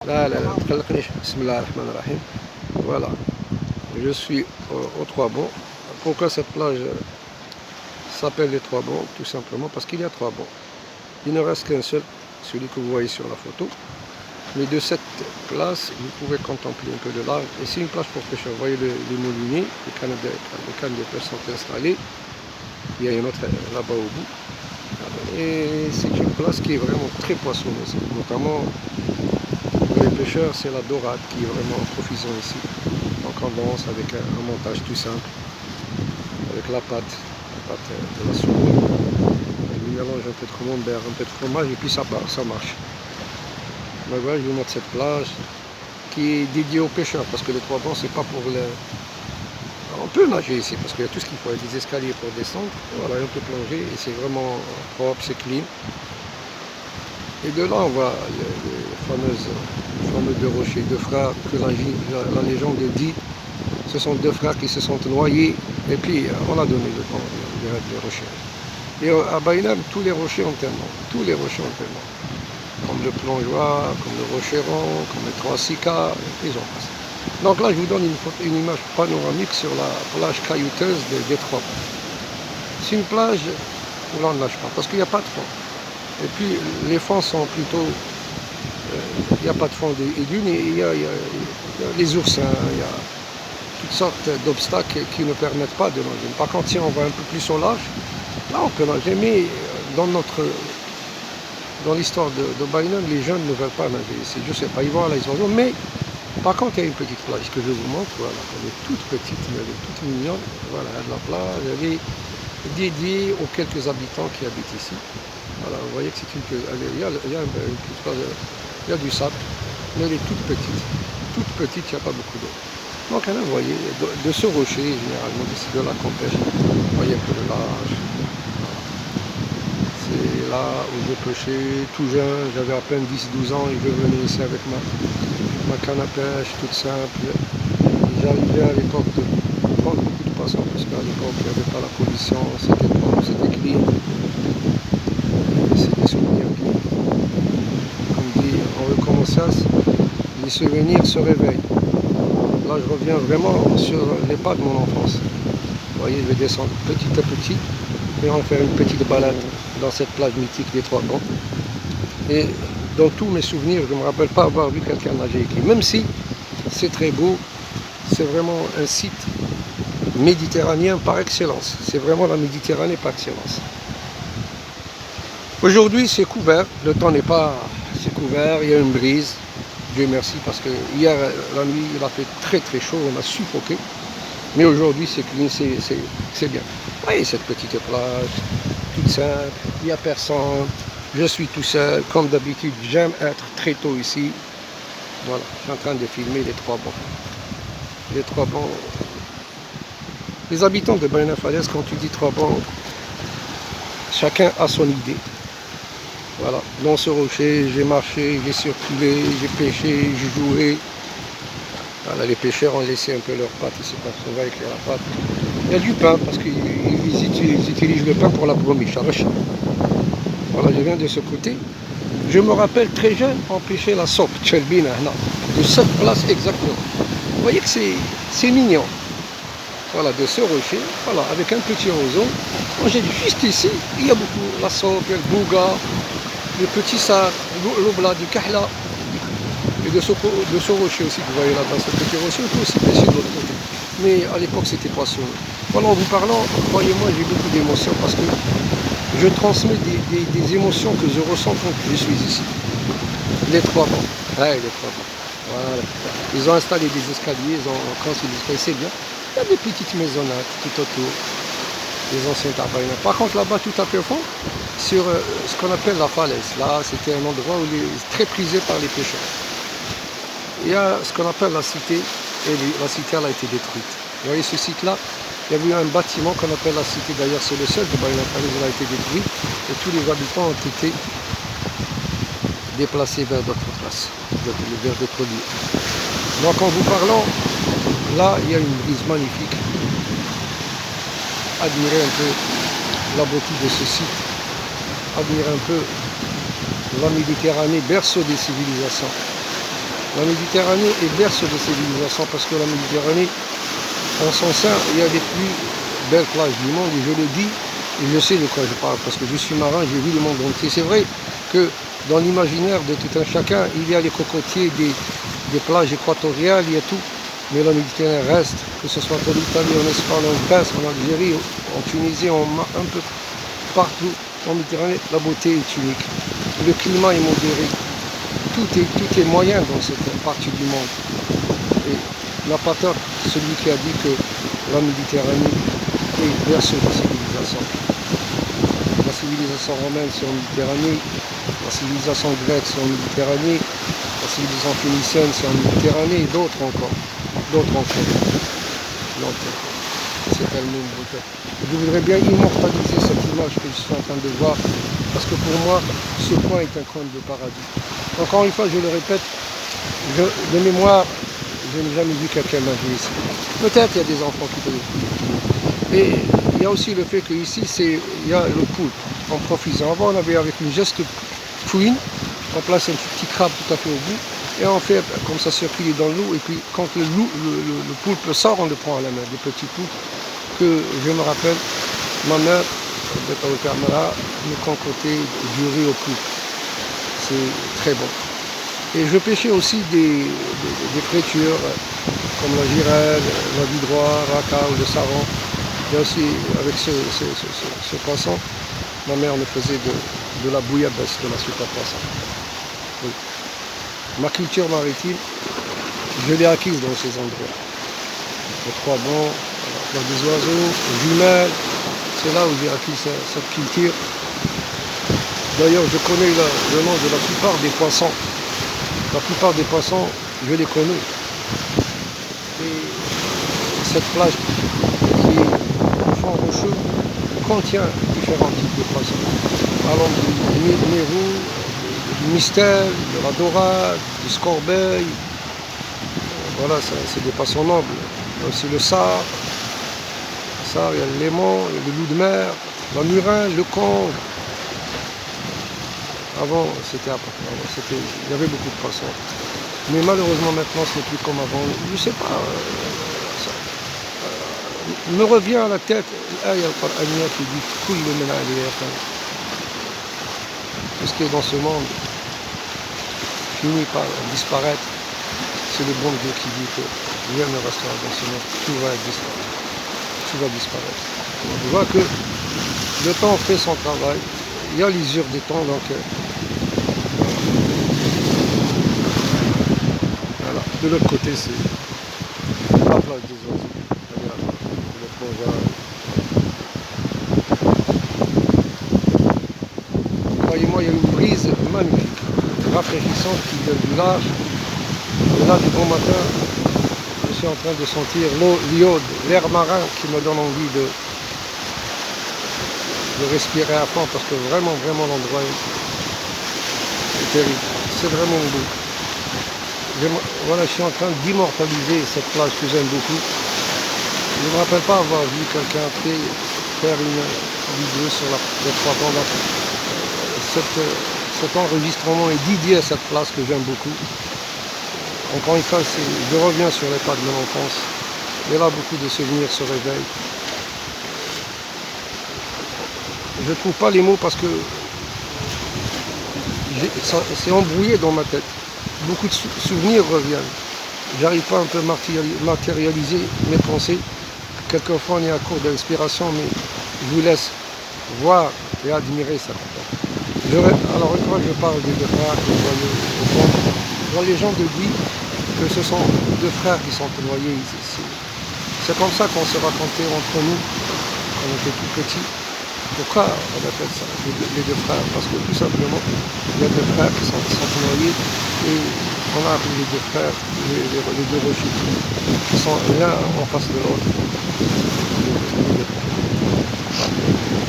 لا لا لا ما تقلقنيش. بسم الله الرحمن الرحيم. Voilà, je suis aux Trois Bons. Pourquoi cette plage s'appelle les Trois Bons? Tout simplement parce qu'il y a trois bons. Il ne reste qu'un seul, celui que vous voyez sur la photo. Mais de cette place, vous pouvez contempler un peu de large. Et c'est une plage pour pêcheurs. Vous voyez les mouliniers, les cannes de pêche sont installées. Il y a une autre là-bas au bout. Et c'est une place qui est vraiment très poissonneuse. Notamment pour les pêcheurs, c'est la dorade qui est vraiment en profusion ici. Donc on lance avec un montage tout simple, avec la pâte de la semoule. On mélange un peu de camembert, un peu de fromage et puis ça marche. Donc voilà, je vous montre cette plage qui est dédiée aux pêcheurs parce que les Trois Bons, c'est pas pour les... On peut nager ici parce qu'il y a tout ce qu'il faut, il y a des escaliers pour descendre. Voilà, on peut plonger et c'est vraiment propre, c'est clean. Et de là, on voit les fameux deux rochers, deux frères que la légende dit. Ce sont deux frères qui se sont noyés et puis on a donné le nom des rochers. Et à Baïnam, tous les rochers ont un nom, tous les rochers ont un nom. Comme le plongeoir, comme le rocheron, comme les trois sicas, et j'en passe. Donc là, je vous donne une image panoramique sur la plage caillouteuse des Trois Bons. C'est une plage où l'on ne nage pas, parce qu'il n'y a pas de fond. Et puis les fonds sont plutôt... il n'y a pas de fond et dunes, et il y a les oursins, il y a toutes sortes d'obstacles qui ne permettent pas de nager. Par contre, si on va un peu plus au large, là on peut nager, mais dans l'histoire de Baïnam, les jeunes ne veulent pas nager ici. Je ne sais pas, ils vont à l'Aïsvazon, mais par contre, il y a une petite plage que je vous montre. Voilà, elle est toute petite, mais elle est toute mignonne. Voilà, de la plage, elle est dédiée aux quelques habitants qui habitent ici. Voilà, vous voyez que c'est il y a une petite plage, il y a du sable, mais elle est toute petite. Toute petite, il n'y a pas beaucoup d'eau. Donc là, vous voyez, de ce rocher, généralement, d'ici de là qu'on pêche, vous voyez un peu de large. C'est là où je pêchais tout jeune, j'avais à peine 10-12 ans et je venais ici avec ma canne à pêche toute simple. J'arrivais à l'époque de prendre beaucoup de poissons parce qu'à l'époque il n'y avait pas la pollution, c'était propre, c'était clean. C'est des souvenirs qui, comme dit on recommence, les souvenirs se réveillent. Là je reviens vraiment sur les pas de mon enfance. Vous voyez, je vais descendre petit à petit et on va faire une petite balade dans cette plage mythique des Trois Bons. Et dans tous mes souvenirs, je ne me rappelle pas avoir vu quelqu'un nager ici. Même si c'est très beau, c'est vraiment un site méditerranéen par excellence. C'est vraiment la Méditerranée par excellence. Aujourd'hui, c'est couvert. Le temps n'est pas... C'est couvert, il y a une brise. Dieu merci, parce que hier, la nuit, il a fait très très chaud, on a suffoqué. Mais aujourd'hui, c'est clean, c'est bien. Vous voyez cette petite plage, toute simple, il n'y a personne. Je suis tout seul, comme d'habitude, j'aime être très tôt ici. Voilà, je suis en train de filmer les Trois Bons. Les Trois Bons. Les habitants de Baïna Falaise, quand tu dis Trois Bons, chacun a son idée. Voilà, dans ce rocher, j'ai marché, j'ai circulé, j'ai pêché, j'ai joué. Voilà, les pêcheurs ont laissé un peu leurs pattes, ils se passent, on va éclairer la pâte. Il y a du pain, parce qu'ils utilisent le pain pour la bromiche, à Recha. Voilà, je viens de ce côté. Je me rappelle très jeune, on pêchait la sope, Tchelbina, de cette place exactement. Vous voyez que c'est mignon. Voilà, de ce rocher, voilà, avec un petit roseau. Moi j'ai dit juste ici, il y a beaucoup, la sope, le bouga, le petit sar, l'obla, du kahla. Et de ce rocher aussi, vous voyez là, dans ce petit rocher, on peut aussi pêcher de l'autre côté. Mais à l'époque, c'était poissonneux. Voilà, en vous parlant, croyez-moi, j'ai beaucoup d'émotions parce que je transmets des émotions que je ressens quand je suis ici. Les Trois Bons. Ouais, les Trois Bons. Voilà. Ils ont installé des escaliers, ils ont construit des escaliers, c'est bien. Il y a des petites maisonnettes tout autour, des anciens tabaïnas. Par contre, là-bas, tout à fait au fond, sur ce qu'on appelle la falaise. Là, c'était un endroit où il est très prisé par les pêcheurs. Il y a ce qu'on appelle la cité, et la cité elle a été détruite. Vous voyez ce site-là, il y avait eu un bâtiment qu'on appelle la cité, d'ailleurs c'est le seul de Baïna Falaise, il a été détruit, et tous les habitants ont été déplacés vers d'autres places, vers d'autres lieux. Donc en vous parlant, là il y a une brise magnifique. Admirez un peu la beauté de ce site, admirez un peu la Méditerranée, berceau des civilisations. La Méditerranée est berceau de civilisation parce que la Méditerranée, en son sein, il y a les plus belles plages du monde et je le dis, et je sais de quoi je parle parce que je suis marin, j'ai vu le monde entier. C'est vrai que dans l'imaginaire de tout un chacun, il y a les cocotiers des plages équatoriales, il y a tout. Mais la Méditerranée reste, que ce soit en Italie, en Espagne, en Grèce, en Algérie, en Tunisie, un peu partout en Méditerranée, la beauté est unique. Le climat est modéré. Tout est moyen dans cette partie du monde. Et n'a pas tort celui qui a dit que la Méditerranée est berceau de civilisation. La civilisation romaine c'est en Méditerranée, la civilisation grecque c'est en Méditerranée, la civilisation phénicienne c'est en Méditerranée et d'autres encore. Donc c'est tellement beau. Je voudrais bien immortaliser cette image que je suis en train de voir, parce que pour moi, ce coin est un coin de paradis. Encore une fois, je le répète, de mémoire, je n'ai jamais vu quelqu'un nager ici. Peut-être il y a des enfants qui peuvent. Et il y a aussi le fait qu'ici, il y a le poulpe, en profitant. Avant, on avait avec une geste fouine, on place un petit crabe tout à fait au bout, et on fait comme ça circuler dans l'eau, et puis quand le poulpe sort, on le prend à la main, des petits poulpes que je me rappelle, ma mère, de Carmela, me concoctait du riz au poulpe. C'est très bon. Et je pêchais aussi des fritures, comme la girelle, la vidroie, raca ou le saron. Et aussi, avec ce poisson, ma mère me faisait de la bouillabaisse, de la soupe à poisson. Oui. Ma culture maritime, je l'ai acquise dans ces endroits. Le croix-bon, la des oiseaux, les jumelles, c'est là où j'ai acquis cette culture. D'ailleurs, je connais le nom de la plupart des poissons. La plupart des poissons, je les connais. Et cette plage qui est au fond rocheux contient différents types de poissons. Allant du mérou, du mystère, de la dorade, du scorbel. Voilà, c'est des poissons nobles. Il y a aussi le sard, il y a le léman, il y a le loup de mer, la murène, le congre. Avant, il y avait beaucoup de poissons. Mais malheureusement, maintenant, ce n'est plus comme avant. Je ne sais pas. Me revient à la tête l'aya al-Qur'aniyya qui dit Kullu min alayha fan. Tout ce qui est dans ce monde finit par disparaître. C'est le bon Dieu qui dit que rien ne restera dans ce monde. Tout va disparaître. Tout va disparaître. On voit que le temps fait son travail. Il y a l'usure des temps, donc voilà. De l'autre côté, c'est la plage des oiseaux. Le plongeage. Croyez-moi, il y a une brise magnifique, rafraîchissante qui vient du large. Et là, du bon matin, je suis en train de sentir l'eau, l'iode, l'air marin qui me donne envie de respirer à fond parce que vraiment l'endroit est terrible. C'est vraiment beau. Voilà, je suis en train d'immortaliser cette plage que j'aime beaucoup. Je ne me rappelle pas avoir vu quelqu'un faire une vidéo sur les trois bandes. Cet enregistrement est dédié à cette place que j'aime beaucoup. Encore une fois, je reviens sur les pas de mon enfance. Et là, beaucoup de souvenirs se réveillent. Je ne trouve pas les mots parce que c'est embrouillé dans ma tête. Beaucoup de souvenirs reviennent. J'arrive pas un peu à matérialiser mes pensées. Quelquefois on est à court d'inspiration, mais je vous laisse voir et admirer ça. Alors une fois que je parle des deux frères que vous voyez au fond, dans les gens disent que ce sont deux frères qui sont noyés ici. C'est comme ça qu'on se racontait entre nous quand on était tout petits. Pourquoi on appelle ça les deux frères? Parce que tout simplement, il y a deux frères qui sont noyés et on a appelé les deux frères les deux rochers qui sont l'un en face de l'autre.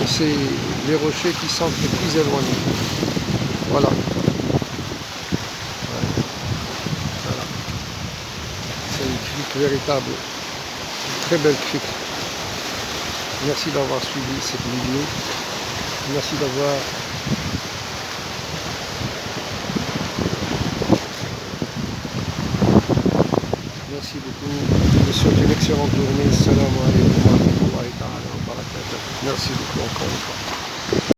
C'est les rochers qui sont les plus éloignés. Voilà. Voilà. C'est une crique véritable, une très belle crique. Merci d'avoir suivi cette vidéo. Merci d'avoir merci beaucoup. Je vous souhaite une excellente journée. Salam alaikum wa rahmatullahi ta'ala wa barakatuh. Merci beaucoup encore une fois.